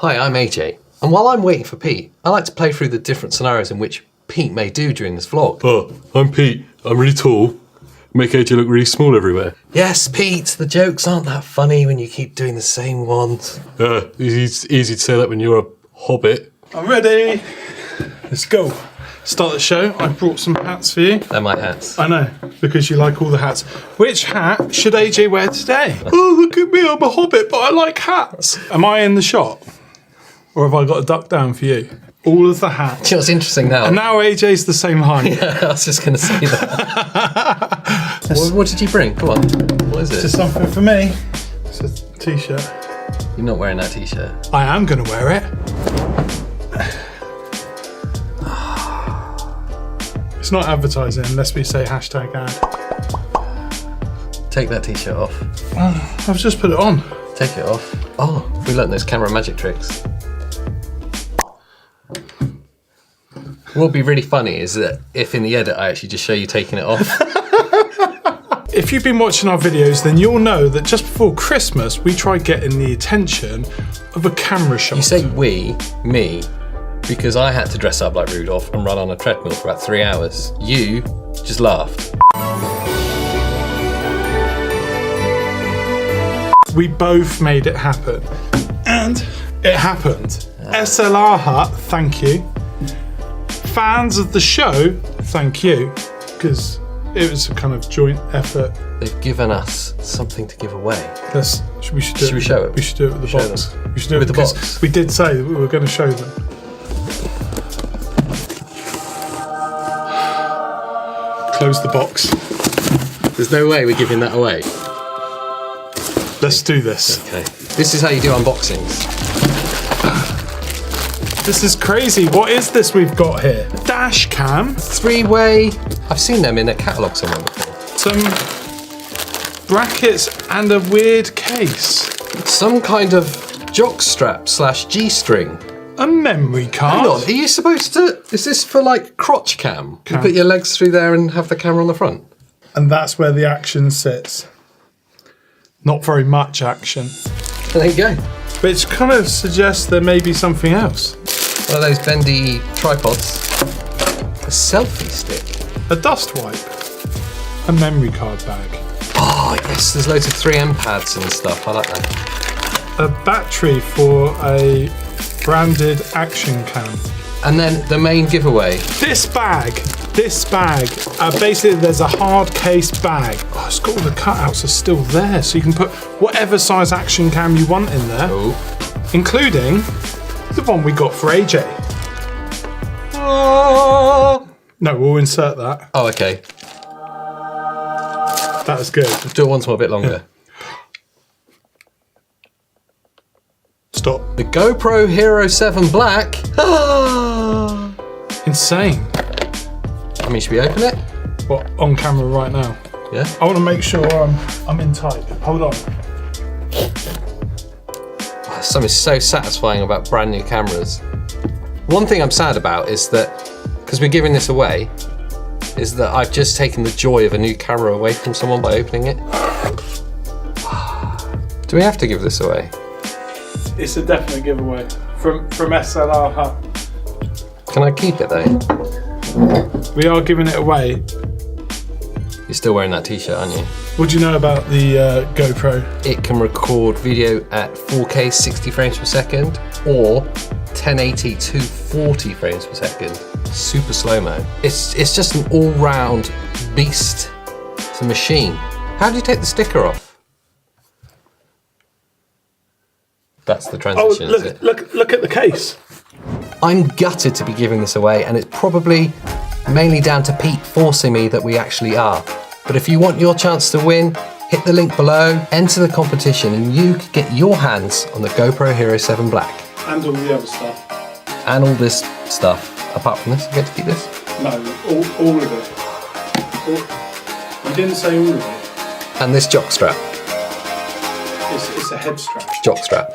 Hi, I'm AJ, and while I'm waiting for Pete, I like to play through the different scenarios in which Pete may do during this vlog. Oh, I'm Pete. I'm really tall. Make AJ look really small everywhere. Yes, Pete, the jokes aren't that funny when you keep doing the same ones. It's easy to say that when you're a hobbit. I'm ready. Let's go. Start the show. I brought some hats for you. They're my hats. I know, because you like all the hats. Which hat should AJ wear today? Oh, look at me, I'm a hobbit, but I like hats. Am I in the shot? Or have I got a duck down for you? All of the hats. Do you know what's interesting now? And now AJ's the same height. Yeah, I was just going to say that. what did you bring? Come on. What is it? It's something for me. It's a t-shirt. You're not wearing that t-shirt. I am going to wear it. It's not advertising unless we say hashtag ad. Take that t-shirt off. I've just put it on. Take it off. Oh, we learnt those camera magic tricks. What would be really funny is that if in the edit I actually just show you taking it off. If you've been watching our videos, then you'll know that just before Christmas, we tried getting the attention of a camera shop. You say we, me, because I had to dress up like Rudolph and run on a treadmill for about 3 hours. You just laughed. We both made it happen. And it happened. SLR Hut, thank you. Fans of the show, thank you. Because it was a kind of joint effort. They've given us something to give away. We should do it. show it? We should do it with the Show box. them. We should do it With the because box? we did say that we were going to show them. Close the box. There's no way we're giving that away. Let's do this. Okay. This is how you do unboxings. This is crazy. What is this we've got here? Dash cam. 3-way. I've seen them in a catalogue somewhere before. Some brackets and a weird case. Some kind of jock strap / G-string. A memory card. Hang on, are you supposed to... Is this for like crotch cam? You put your legs through there and have the camera on the front? And that's where the action sits. Not very much action. There you go. But it kind of suggests there may be something else. One of those bendy tripods. A selfie stick. A dust wipe. A memory card bag. Oh yes, there's loads of 3M pads and stuff. I like that. A battery for a branded action cam. And then the main giveaway. This bag, basically there's a hard case bag. Oh, it's got all the cutouts are still there, so you can put whatever size action cam you want in there, including the one we got for AJ. No, we'll insert that. Oh, okay. That was good. Let's do it once more, a bit longer. Stop. The GoPro Hero 7 Black. Insane. I mean, should we open it? What, on camera right now? Yeah. I want to make sure I'm in tight. Hold on. There's something so satisfying about brand new cameras. One thing I'm sad about is that, because we're giving this away, is that I've just taken the joy of a new camera away from someone by opening it. Do we have to give this away? It's a definite giveaway from SLR Hut. Can I keep it though? We are giving it away. You're still wearing that t-shirt, aren't you? What do you know about the GoPro? It can record video at 4K 60 frames per second or 1080 to 40 frames per second. Super slow-mo. It's just an all-round beast. It's a machine. How do you take the sticker off? That's the transition, is it? Look at the case. I'm gutted to be giving this away, and it's probably mainly down to Pete forcing me that we actually are. But if you want your chance to win, hit the link below, enter the competition, and you can get your hands on the GoPro Hero 7 Black. And all the other stuff. And all this stuff. Apart from this, I get to keep this? No, all of it. You didn't say all of it. And this jock strap. It's a head strap. Jock strap.